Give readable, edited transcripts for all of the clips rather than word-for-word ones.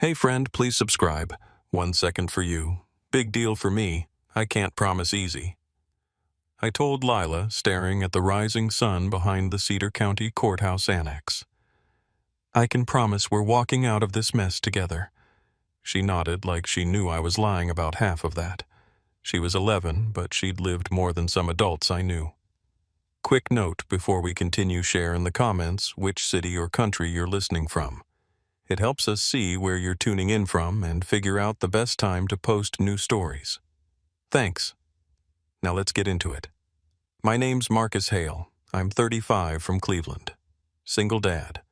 Hey friend, please subscribe. 1 second for you. Big deal for me. I can't promise easy. I told Lila, staring at the rising sun behind the Cedar County Courthouse Annex. I can promise we're walking out of this mess together. She nodded like she knew I was lying about half of that. She was 11, but she'd lived more than some adults I knew. Quick note before we continue: share in the comments which city or country you're listening from. It helps us see where you're tuning in from and figure out the best time to post new stories. Thanks. Now let's get into it. My name's Marcus Hale. I'm 35 from Cleveland. Single dad.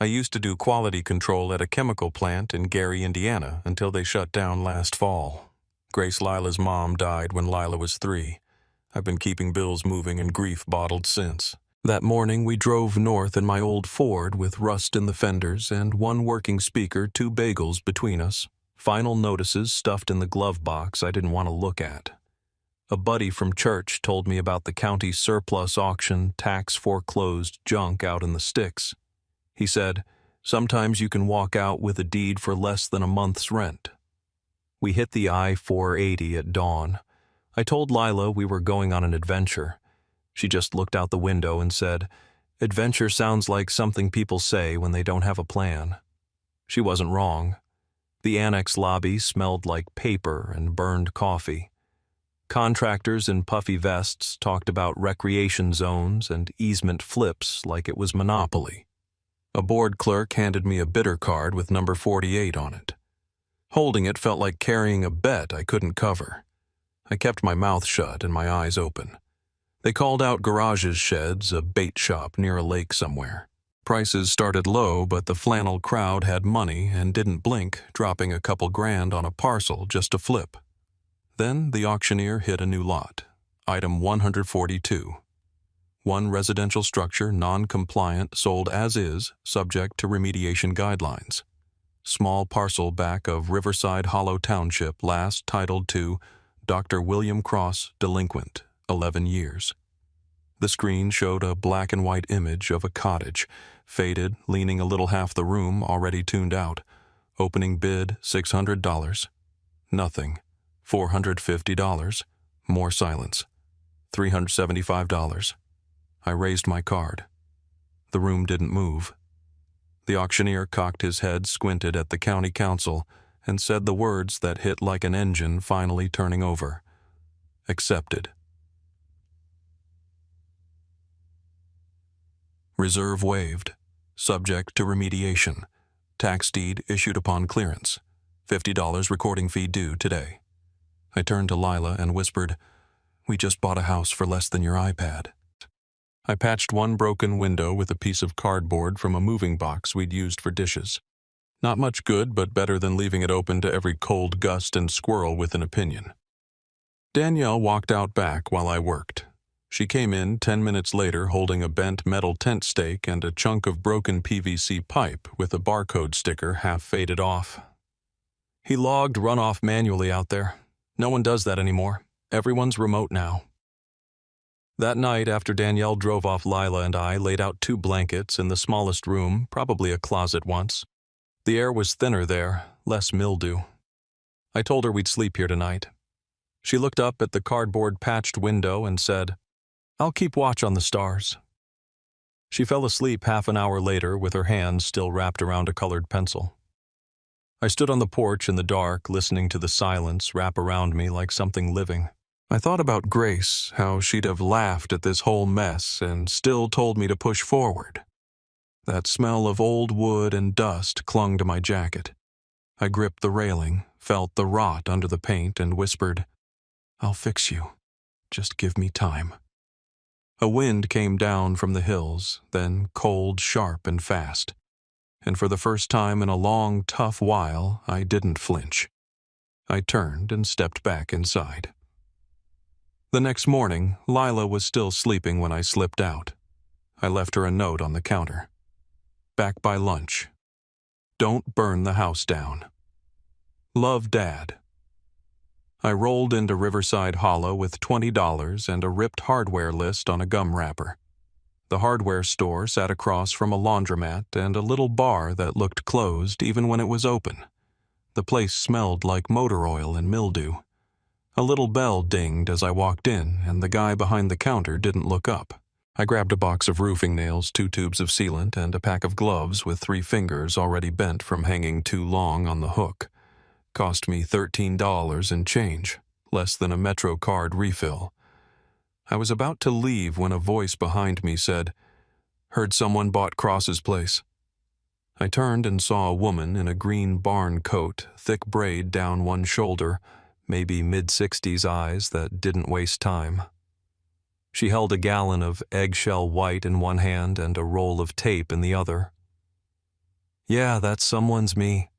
I used to do quality control at a chemical plant in Gary, Indiana, until they shut down last fall. Grace, Lila's mom, died when Lila was 3. I've been keeping bills moving and grief bottled since. That morning, we drove north in my old Ford with rust in the fenders and one working speaker, 2 bagels between us, final notices stuffed in the glove box I didn't want to look at. A buddy from church told me about the county surplus auction, tax foreclosed junk out in the sticks. He said, sometimes you can walk out with a deed for less than a month's rent. We hit the I-480 at dawn. I told Lila we were going on an adventure. She just looked out the window and said, "Adventure sounds like something people say when they don't have a plan." She wasn't wrong. The annex lobby smelled like paper and burned coffee. Contractors in puffy vests talked about recreation zones and easement flips like it was Monopoly. A board clerk handed me a bidder card with number 48 on it. Holding it felt like carrying a bet I couldn't cover. I kept my mouth shut and my eyes open. They called out garages, sheds, a bait shop near a lake somewhere. Prices started low, but the flannel crowd had money and didn't blink, dropping a couple grand on a parcel just to flip. Then the auctioneer hit a new lot. Item 142. One residential structure, non-compliant, sold as is, subject to remediation guidelines. Small parcel back of Riverside Hollow Township, last titled to Dr. William Cross, delinquent, 11 years. The screen showed a black and white image of a cottage, faded, leaning a little half the room, already tuned out. Opening bid, $600. Nothing. $450. More silence. $375. I raised my card. The room didn't move. The auctioneer cocked his head, squinted at the county council, and said the words that hit like an engine finally turning over. Accepted. Reserve waived. Subject to remediation. Tax deed issued upon clearance. $50 recording fee due today. I turned to Lila and whispered, "We just bought a house for less than your iPad." I patched one broken window with a piece of cardboard from a moving box we'd used for dishes. Not much good, but better than leaving it open to every cold gust and squirrel with an opinion. Danielle walked out back while I worked. She came in 10 minutes later holding a bent metal tent stake and a chunk of broken PVC pipe with a barcode sticker half faded off. "He logged runoff manually out there. No one does that anymore. Everyone's remote now." That night, after Danielle drove off, Lila and I laid out 2 blankets in the smallest room, probably a closet once. The air was thinner there, less mildew. I told her we'd sleep here tonight. She looked up at the cardboard patched window and said, "I'll keep watch on the stars." She fell asleep half an hour later with her hands still wrapped around a colored pencil. I stood on the porch in the dark, listening to the silence wrap around me like something living. I thought about Grace, how she'd have laughed at this whole mess and still told me to push forward. That smell of old wood and dust clung to my jacket. I gripped the railing, felt the rot under the paint, and whispered, "I'll fix you. Just give me time." A wind came down from the hills, then cold, sharp, and fast. And for the first time in a long, tough while, I didn't flinch. I turned and stepped back inside. The next morning, Lila was still sleeping when I slipped out. I left her a note on the counter. Back by lunch. Don't burn the house down. Love, Dad. I rolled into Riverside Hollow with $20 and a ripped hardware list on a gum wrapper. The hardware store sat across from a laundromat and a little bar that looked closed even when it was open. The place smelled like motor oil and mildew. A little bell dinged as I walked in, and the guy behind the counter didn't look up. I grabbed a box of roofing nails, 2 tubes of sealant, and a pack of gloves with 3 fingers already bent from hanging too long on the hook. Cost me $13 and change, less than a Metro card refill. I was about to leave when a voice behind me said, "Heard someone bought Cross's place." I turned and saw a woman in a green barn coat, thick braid down one shoulder, maybe mid-60s eyes that didn't waste time. She held a gallon of eggshell white in one hand and a roll of tape in the other. "Yeah, that's someone's me."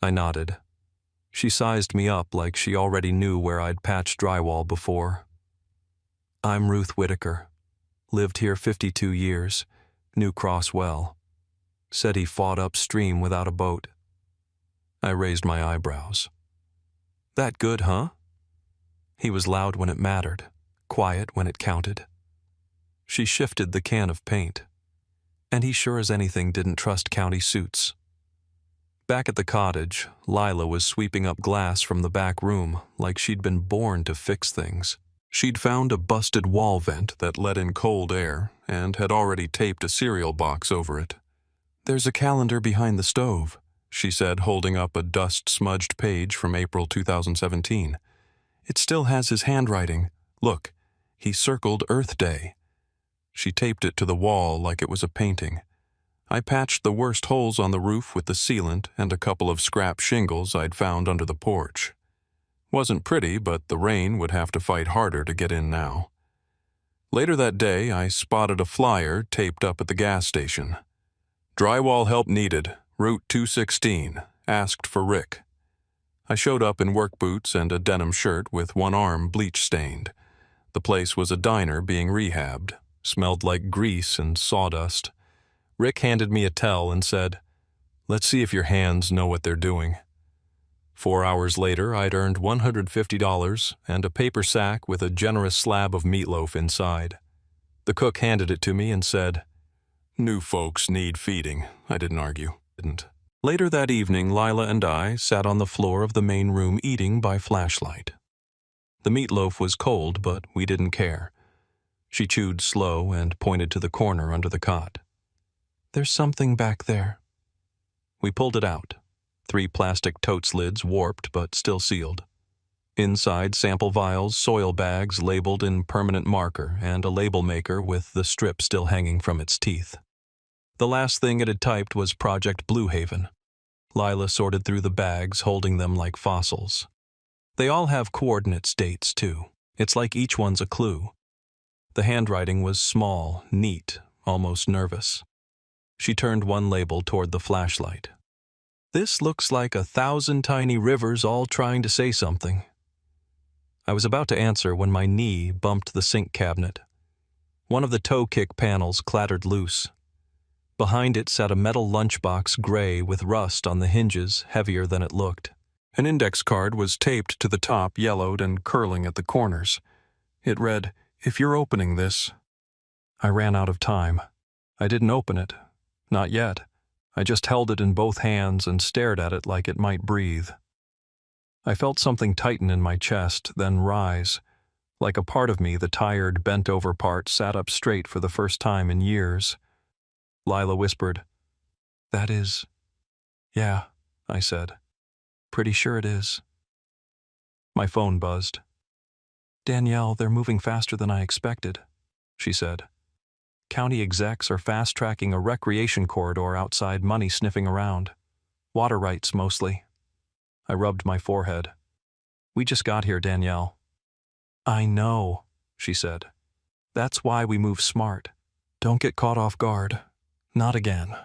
I nodded. She sized me up like she already knew where I'd patched drywall before. "I'm Ruth Whitaker. Lived here 52 years. Knew Cross well. Said he fought upstream without a boat." I raised my eyebrows. "That good, huh?" He was loud when it mattered, quiet when it counted. She shifted the can of paint. And he sure as anything didn't trust county suits. Back at the cottage, Lila was sweeping up glass from the back room like she'd been born to fix things. She'd found a busted wall vent that let in cold air and had already taped a cereal box over it. "There's a calendar behind the stove," she said, holding up a dust-smudged page from April 2017. "It still has his handwriting. Look, he circled Earth Day." She taped it to the wall like it was a painting. I patched the worst holes on the roof with the sealant and a couple of scrap shingles I'd found under the porch. Wasn't pretty, but the rain would have to fight harder to get in now. Later that day, I spotted a flyer taped up at the gas station. "Drywall help needed. Route 216. Asked for Rick." I showed up in work boots and a denim shirt with one arm bleach-stained. The place was a diner being rehabbed. Smelled like grease and sawdust. Rick handed me a towel and said, "Let's see if your hands know what they're doing." 4 hours later, I'd earned $150 and a paper sack with a generous slab of meatloaf inside. The cook handed it to me and said, "New folks need feeding." I didn't argue. Later that evening, Lila and I sat on the floor of the main room eating by flashlight. The meatloaf was cold, but we didn't care. She chewed slow and pointed to the corner under the cot. "There's something back there." We pulled it out. 3 plastic totes lids warped but still sealed. Inside, sample vials, soil bags labeled in permanent marker, and a label maker with the strip still hanging from its teeth. The last thing it had typed was Project Blue Haven. Lila sorted through the bags, holding them like fossils. They all have coordinates dates, too. It's like each one's a clue. The handwriting was small, neat, almost nervous. She turned one label toward the flashlight. "This looks like 1,000 tiny rivers all trying to say something." I was about to answer when my knee bumped the sink cabinet. One of the toe kick panels clattered loose. Behind it sat a metal lunchbox gray with rust on the hinges, heavier than it looked. An index card was taped to the top, yellowed and curling at the corners. It read, "If you're opening this." I ran out of time. I didn't open it. Not yet. I just held it in both hands and stared at it like it might breathe. I felt something tighten in my chest, then rise. Like a part of me, the tired, bent-over part sat up straight for the first time in years. Lila whispered, "That is..." "Yeah," I said. "Pretty sure it is." My phone buzzed. "Danielle, they're moving faster than I expected," she said. "County execs are fast-tracking a recreation corridor outside, money sniffing around. Water rights, mostly." I rubbed my forehead. "We just got here, Danielle." "I know," she said. "That's why we move smart. Don't get caught off guard. Not again."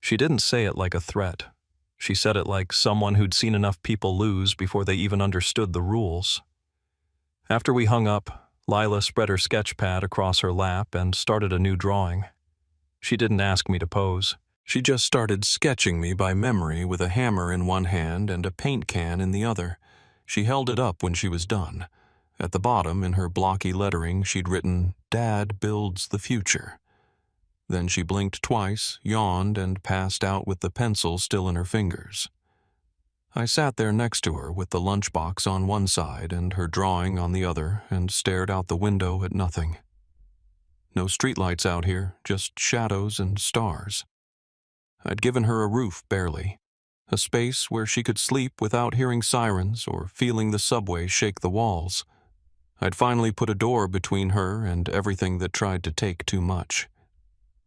She didn't say it like a threat. She said it like someone who'd seen enough people lose before they even understood the rules. After we hung up, Lila spread her sketch pad across her lap and started a new drawing. She didn't ask me to pose. She just started sketching me by memory with a hammer in one hand and a paint can in the other. She held it up when she was done. At the bottom, in her blocky lettering, she'd written, "Dad builds the future." Then she blinked twice, yawned, and passed out with the pencil still in her fingers. I sat there next to her with the lunchbox on one side and her drawing on the other and stared out the window at nothing. No streetlights out here, just shadows and stars. I'd given her a roof barely, a space where she could sleep without hearing sirens or feeling the subway shake the walls. I'd finally put a door between her and everything that tried to take too much.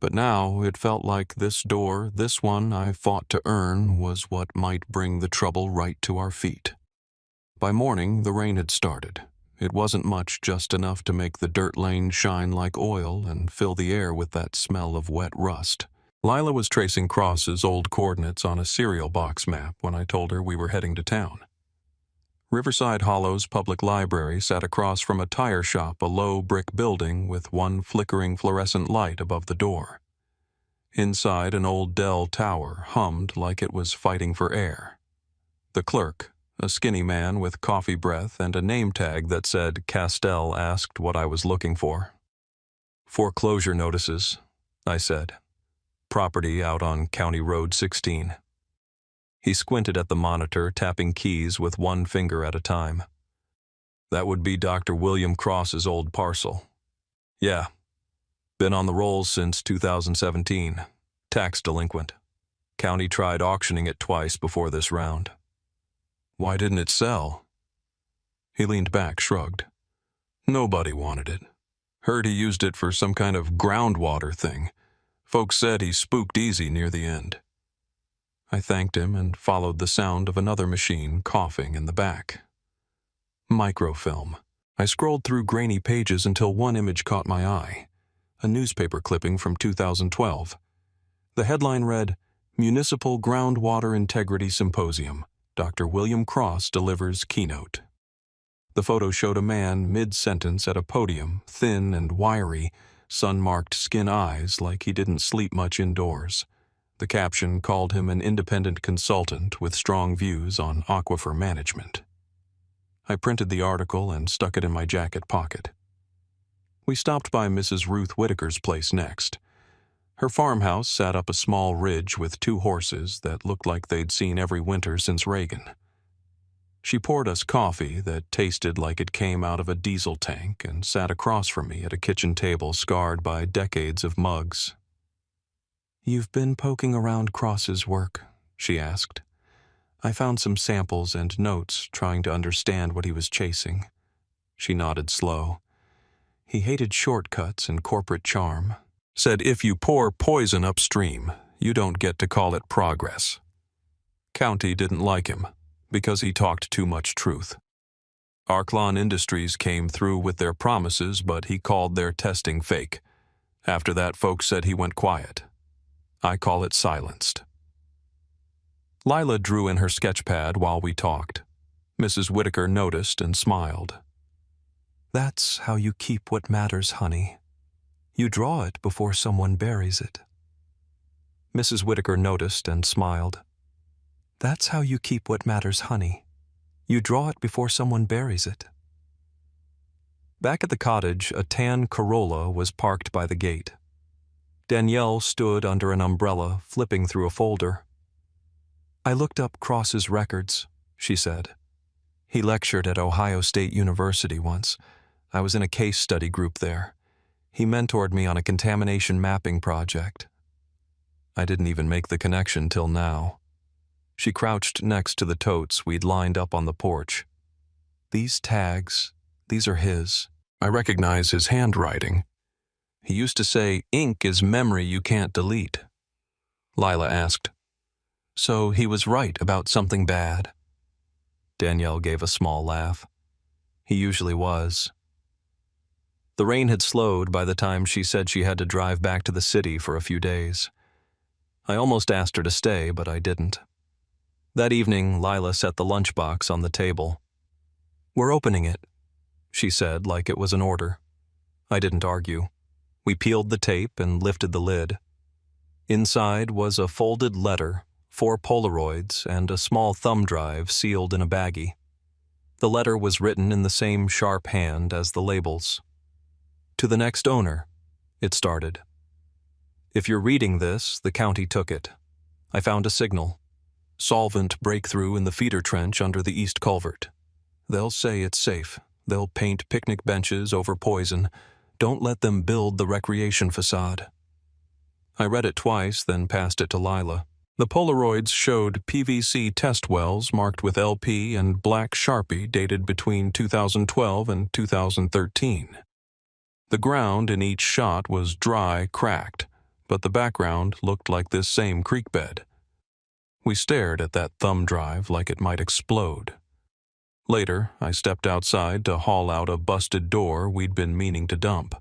But now it felt like this door, this one I fought to earn, was what might bring the trouble right to our feet. By morning, the rain had started. It wasn't much, just enough to make the dirt lane shine like oil and fill the air with that smell of wet rust. Lila was tracing Cross's old coordinates on a cereal box map when I told her we were heading to town. Riverside Hollow's public library sat across from a tire shop, a low brick building with one flickering fluorescent light above the door. Inside, an old Dell tower hummed like it was fighting for air. The clerk, a skinny man with coffee breath and a name tag that said Castell, asked what I was looking for. "Foreclosure notices," I said. "Property out on County Road 16. He squinted at the monitor, tapping keys with one finger at a time. "That would be Dr. William Cross's old parcel." "Yeah. Been on the rolls since 2017. Tax delinquent. County tried auctioning it twice before this round." "Why didn't it sell?" He leaned back, shrugged. "Nobody wanted it. Heard he used it for some kind of groundwater thing. Folks said he spooked easy near the end." I thanked him and followed the sound of another machine coughing in the back. Microfilm. I scrolled through grainy pages until one image caught my eye. A newspaper clipping from 2012. The headline read, "Municipal Groundwater Integrity Symposium. Dr. William Cross delivers keynote." The photo showed a man mid-sentence at a podium, thin and wiry, sun-marked skin eyes like he didn't sleep much indoors. The caption called him an independent consultant with strong views on aquifer management. I printed the article and stuck it in my jacket pocket. We stopped by Mrs. Ruth Whitaker's place next. Her farmhouse sat up a small ridge with two horses that looked like they'd seen every winter since Reagan. She poured us coffee that tasted like it came out of a diesel tank and sat across from me at a kitchen table scarred by decades of mugs. "You've been poking around Cross's work?" she asked. I found some samples and notes, trying to understand what he was chasing. She nodded slow. He hated shortcuts and corporate charm. Said if you pour poison upstream, you don't get to call it progress. County didn't like him because he talked too much truth. Arklon Industries came through with their promises, but he called their testing fake. After that, folks said he went quiet. I call it silenced. Lila drew in her sketch pad while we talked. Mrs. Whitaker noticed and smiled. "That's how you keep what matters, honey. You draw it before someone buries it." Mrs. Whitaker noticed and smiled. "That's how you keep what matters, honey. You draw it before someone buries it." Back at the cottage, a tan Corolla was parked by the gate. Danielle stood under an umbrella, flipping through a folder. "I looked up Cross's records," she said. "He lectured at Ohio State University once. I was in a case study group there. He mentored me on a contamination mapping project." I didn't even make the connection till now. She crouched next to the totes we'd lined up on the porch. "These tags, these are his. I recognize his handwriting. He used to say, 'Ink is memory you can't delete.'" Lila asked, "So he was right about something bad?" Danielle gave a small laugh. "He usually was." The rain had slowed by the time she said she had to drive back to the city for a few days. I almost asked her to stay, but I didn't. That evening, Lila set the lunchbox on the table. "We're opening it," she said like it was an order. I didn't argue. We peeled the tape and lifted the lid. Inside was a folded letter, 4 Polaroids, and a small thumb drive sealed in a baggie. The letter was written in the same sharp hand as the labels. "To the next owner," it started. "If you're reading this, the county took it. I found a signal. Solvent breakthrough in the feeder trench under the east culvert. They'll say it's safe. They'll paint picnic benches over poison. Don't let them build the recreation facade. I read it twice, then passed it to Lila. The Polaroids showed PVC test wells marked with LP and black Sharpie dated between 2012 and 2013. The ground in each shot was dry, cracked, but the background looked like this same creek bed. We stared at that thumb drive like it might explode. Later, I stepped outside to haul out a busted door we'd been meaning to dump.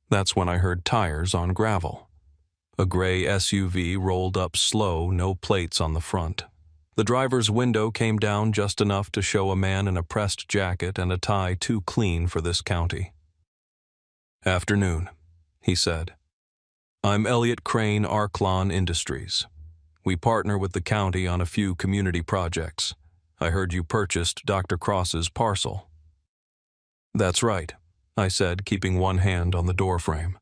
That's when I heard tires on gravel. A gray SUV rolled up slow, no plates on the front. The driver's window came down just enough to show a man in a pressed jacket and a tie too clean for this county. "Afternoon," he said. "I'm Elliot Crane, Arklon Industries. We partner with the county on a few community projects. I heard you purchased Dr. Cross's parcel." "That's right," I said, keeping one hand on the doorframe.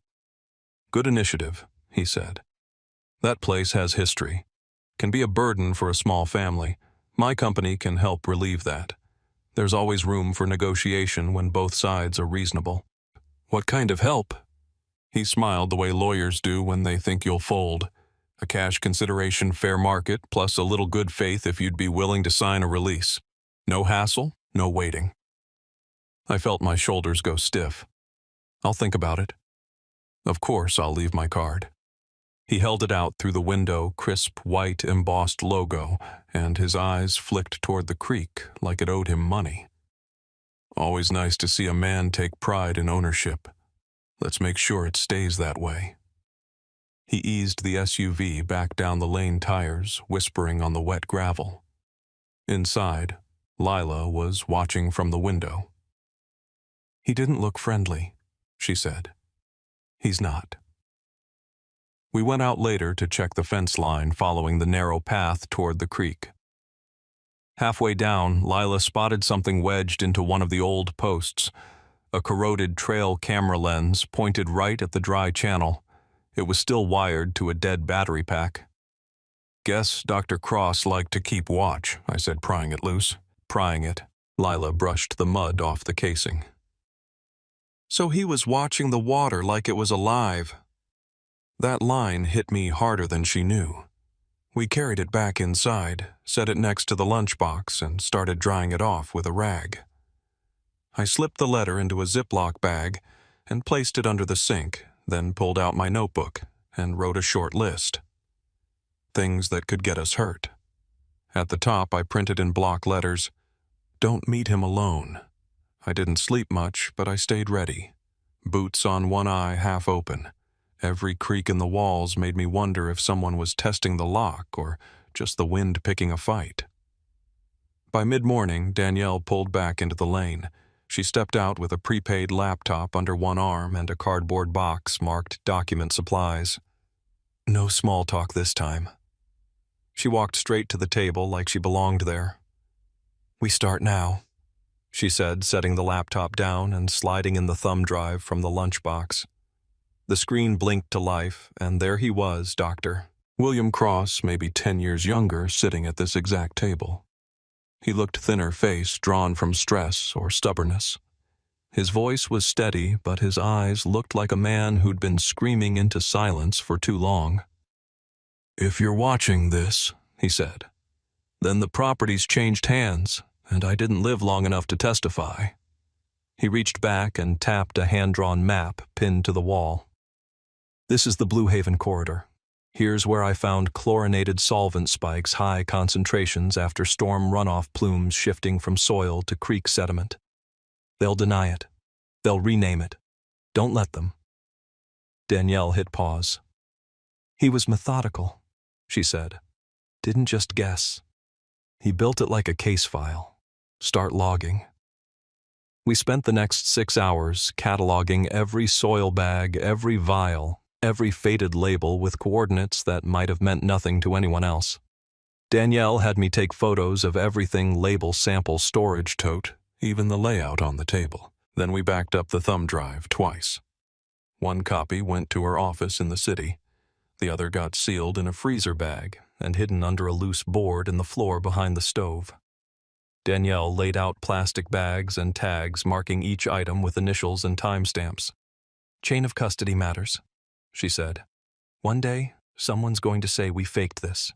"Good initiative," he said. "That place has history. Can be a burden for a small family. My company can help relieve that. There's always room for negotiation when both sides are reasonable." "What kind of help?" He smiled the way lawyers do when they think you'll fold. "A cash consideration fair market, plus a little good faith if you'd be willing to sign a release. No hassle, no waiting." I felt my shoulders go stiff. "I'll think about it. Of course I'll leave my card." He held it out through the window, crisp white embossed logo, and his eyes flicked toward the creek like it owed him money. "Always nice to see a man take pride in ownership. Let's make sure it stays that way." He eased the SUV back down the lane tires, whispering on the wet gravel. Inside, Lila was watching from the window. "He didn't look friendly," she said. "He's not." We went out later to check the fence line following the narrow path toward the creek. Halfway down, Lila spotted something wedged into one of the old posts. A corroded trail camera lens pointed right at the dry channel. It was still wired to a dead battery pack. "Guess Dr. Cross liked to keep watch," I said, prying it loose. Prying it, Lila brushed the mud off the casing. "So he was watching the water like it was alive." That line hit me harder than she knew. We carried it back inside, set it next to the lunchbox, and started drying it off with a rag. I slipped the letter into a Ziploc bag and placed it under the sink, then pulled out my notebook and wrote a short list. Things that could get us hurt. At the top, I printed in block letters, "Don't meet him alone." I didn't sleep much, but I stayed ready. Boots on one eye half open. Every creak in the walls made me wonder if someone was testing the lock or just the wind picking a fight. By mid-morning, Danielle pulled back into the lane. She stepped out with a prepaid laptop under one arm and a cardboard box marked document supplies. No small talk this time. She walked straight to the table like she belonged there. "We start now," she said, setting the laptop down and sliding in the thumb drive from the lunchbox. The screen blinked to life, and there he was, Dr. William Cross, maybe 10 years younger, sitting at this exact table. He looked thinner-faced, drawn from stress or stubbornness. His voice was steady, but his eyes looked like a man who'd been screaming into silence for too long. "If you're watching this," he said, "then the property's changed hands, and I didn't live long enough to testify." He reached back and tapped a hand-drawn map pinned to the wall. "This is the Blue Haven corridor. Here's where I found chlorinated solvent spikes, high concentrations after storm runoff plumes shifting from soil to creek sediment. They'll deny it. They'll rename it. Don't let them." Danielle hit pause. "He was methodical," she said. "Didn't just guess. He built it like a case file. Start logging." We spent the next 6 hours cataloging every soil bag, every vial, every faded label with coordinates that might have meant nothing to anyone else. Danielle had me take photos of everything label sample storage tote, even the layout on the table. Then we backed up the thumb drive twice. One copy went to her office in the city. The other got sealed in a freezer bag and hidden under a loose board in the floor behind the stove. Danielle laid out plastic bags and tags marking each item with initials and timestamps. "Chain of custody matters," she said. "One day, someone's going to say we faked this.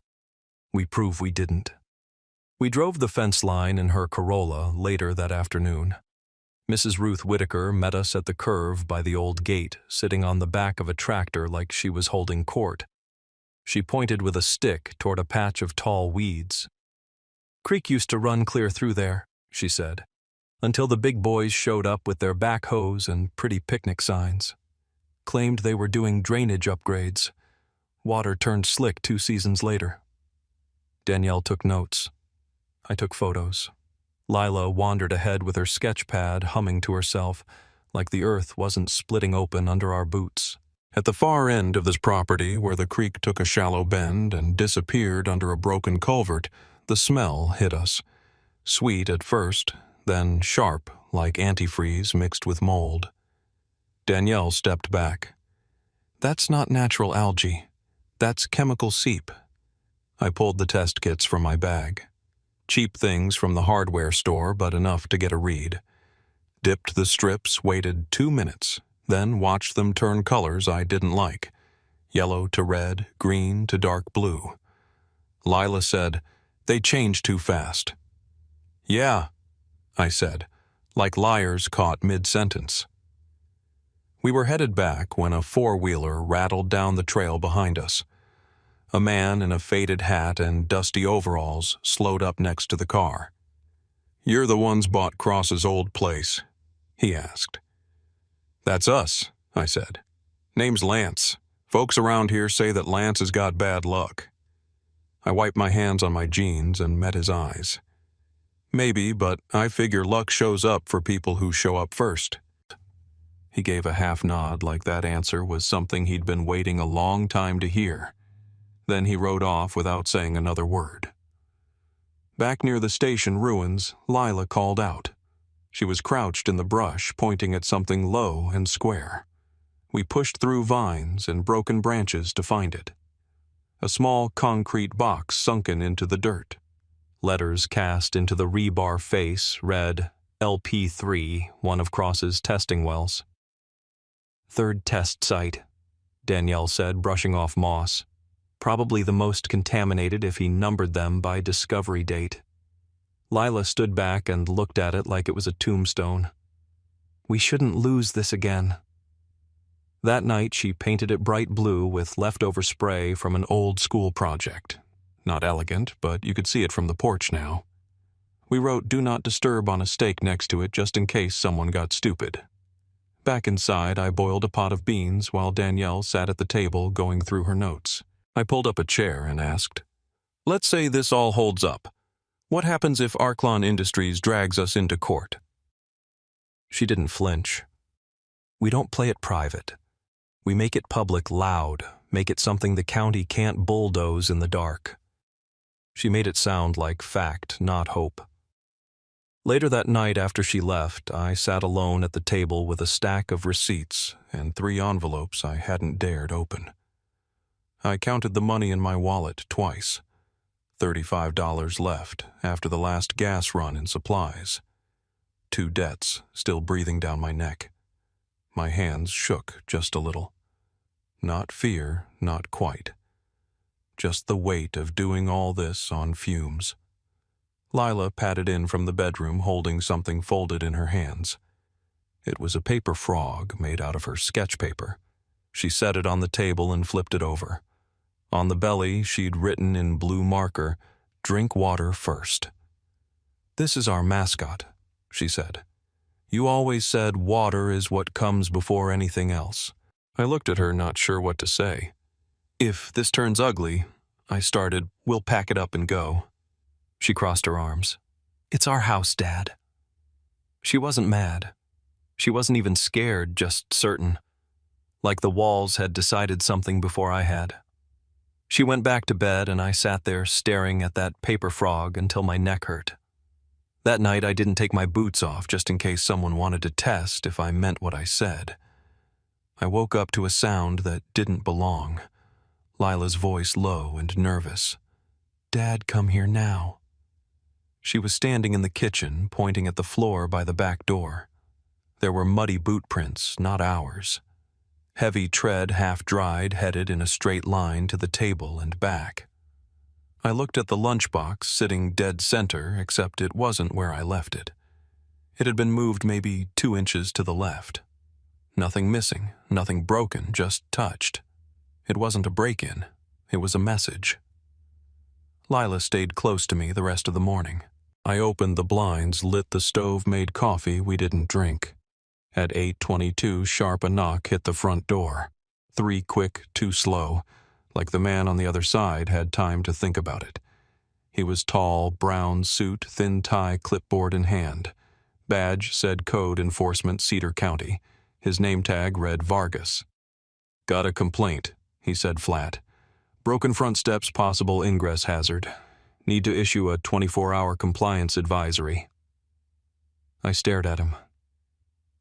We prove we didn't." We drove the fence line in her Corolla later that afternoon. Mrs. Ruth Whitaker met us at the curve by the old gate, sitting on the back of a tractor like she was holding court. She pointed with a stick toward a patch of tall weeds. "Creek used to run clear through there," she said, "until the big boys showed up with their backhoes and pretty picnic signs. Claimed they were doing drainage upgrades. Water turned slick 2 seasons later." Danielle took notes. I took photos. Lila wandered ahead with her sketch pad, humming to herself, like the earth wasn't splitting open under our boots. At the far end of this property, where the creek took a shallow bend and disappeared under a broken culvert, the smell hit us. Sweet at first, then sharp, like antifreeze mixed with mold. Danielle stepped back. "That's not natural algae. That's chemical seep." I pulled the test kits from my bag. Cheap things from the hardware store, but enough to get a read. Dipped the strips, waited 2 minutes, then watched them turn colors I didn't like. Yellow to red, green to dark blue. Lila said, "They change too fast." "Yeah," I said, like liars caught mid-sentence. We were headed back when a four-wheeler rattled down the trail behind us. A man in a faded hat and dusty overalls slowed up next to the car. "You're the ones bought Cross's old place?" he asked. "That's us," I said. "Name's Lance. Folks around here say that Lance has got bad luck." I wiped my hands on my jeans and met his eyes. "Maybe, but I figure luck shows up for people who show up first." He gave a half nod like that answer was something he'd been waiting a long time to hear. Then he rode off without saying another word. Back near the station ruins, Lila called out. She was crouched in the brush, pointing at something low and square. We pushed through vines and broken branches to find it. A small concrete box sunken into the dirt. Letters cast into the rebar face read LP3, one of Cross's testing wells. "Third test site," Danielle said, brushing off moss. "Probably the most contaminated if he numbered them by discovery date." Lila stood back and looked at it like it was a tombstone. "We shouldn't lose this again." That night she painted it bright blue with leftover spray from an old school project. Not elegant, but you could see it from the porch now. We wrote "Do Not Disturb" on a stake next to it just in case someone got stupid. Back inside, I boiled a pot of beans while Danielle sat at the table going through her notes. I pulled up a chair and asked, "Let's say this all holds up. What happens if Arklon Industries drags us into court?" She didn't flinch. "We don't play it private. We make it public loud, make it something the county can't bulldoze in the dark." She made it sound like fact, not hope. Later that night after she left, I sat alone at the table with a stack of receipts and 3 envelopes I hadn't dared open. I counted the money in my wallet twice. $35 left after the last gas run in supplies. 2 debts still breathing down my neck. My hands shook just a little. Not fear, not quite. Just the weight of doing all this on fumes. Lila padded in from the bedroom holding something folded in her hands. It was a paper frog made out of her sketch paper. She set it on the table and flipped it over. On the belly, she'd written in blue marker, "Drink water first." "This is our mascot," she said. "You always said water is what comes before anything else." I looked at her, not sure what to say. "If this turns ugly," I started, "we'll pack it up and go." She crossed her arms. "It's our house, Dad." She wasn't mad. She wasn't even scared, just certain. Like the walls had decided something before I had. She went back to bed and I sat there staring at that paper frog until my neck hurt. That night I didn't take my boots off just in case someone wanted to test if I meant what I said. I woke up to a sound that didn't belong. Lila's voice low and nervous. "Dad, come here now." She was standing in the kitchen, pointing at the floor by the back door. There were muddy boot prints, not ours. Heavy tread, half-dried, headed in a straight line to the table and back. I looked at the lunchbox, sitting dead center, except it wasn't where I left it. It had been moved maybe 2 inches to the left. Nothing missing, nothing broken, just touched. It wasn't a break-in. It was a message. Lila stayed close to me the rest of the morning. I opened the blinds, lit the stove-made coffee we didn't drink. At 8:22 sharp, a knock hit the front door. 3 quick, 2 slow, like the man on the other side had time to think about it. He was tall, brown suit, thin tie, clipboard in hand. Badge said Code Enforcement, Cedar County. His name tag read Vargas. "Got a complaint," he said flat. "Broken front steps, possible ingress hazard. Need to issue a 24-hour compliance advisory." I stared at him.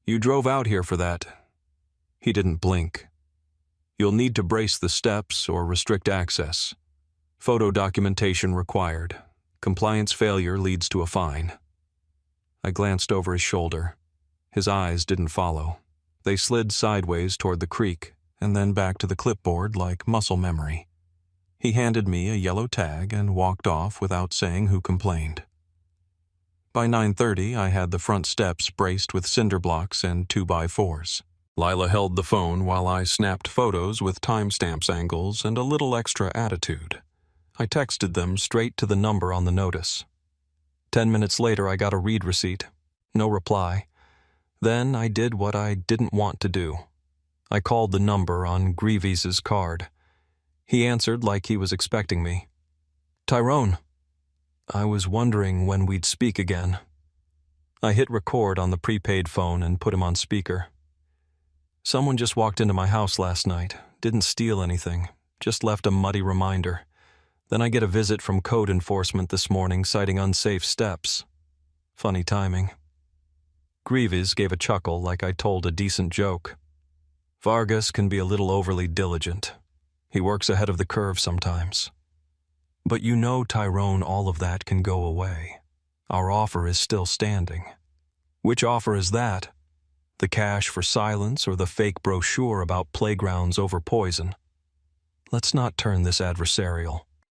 "You drove out here for that." He didn't blink. "You'll need to brace the steps or restrict access. Photo documentation required. Compliance failure leads to a fine." I glanced over his shoulder. His eyes didn't follow. They slid sideways toward the creek and then back to the clipboard like muscle memory. He handed me a yellow tag and walked off without saying who complained. By 9:30, I had the front steps braced with cinder blocks and 2x4s. Lila held the phone while I snapped photos with timestamps, angles, and a little extra attitude. I texted them straight to the number on the notice. 10 minutes later, I got a read receipt. No reply. Then I did what I didn't want to do. I called the number on Greavy's card. He answered like he was expecting me. "Tyrone." I was wondering when we'd speak again. I hit record on the prepaid phone and put him on speaker. "Someone just walked into my house last night. Didn't steal anything. Just left a muddy reminder. Then I get a visit from Code Enforcement this morning citing unsafe steps. Funny timing." Greaves gave a chuckle like I told a decent joke. "Vargas can be a little overly diligent. He works ahead of the curve sometimes. But you know, Tyrone, all of that can go away. Our offer is still standing." "Which offer is that? The cash for silence or the fake brochure about playgrounds over poison?" "Let's not turn this adversarial.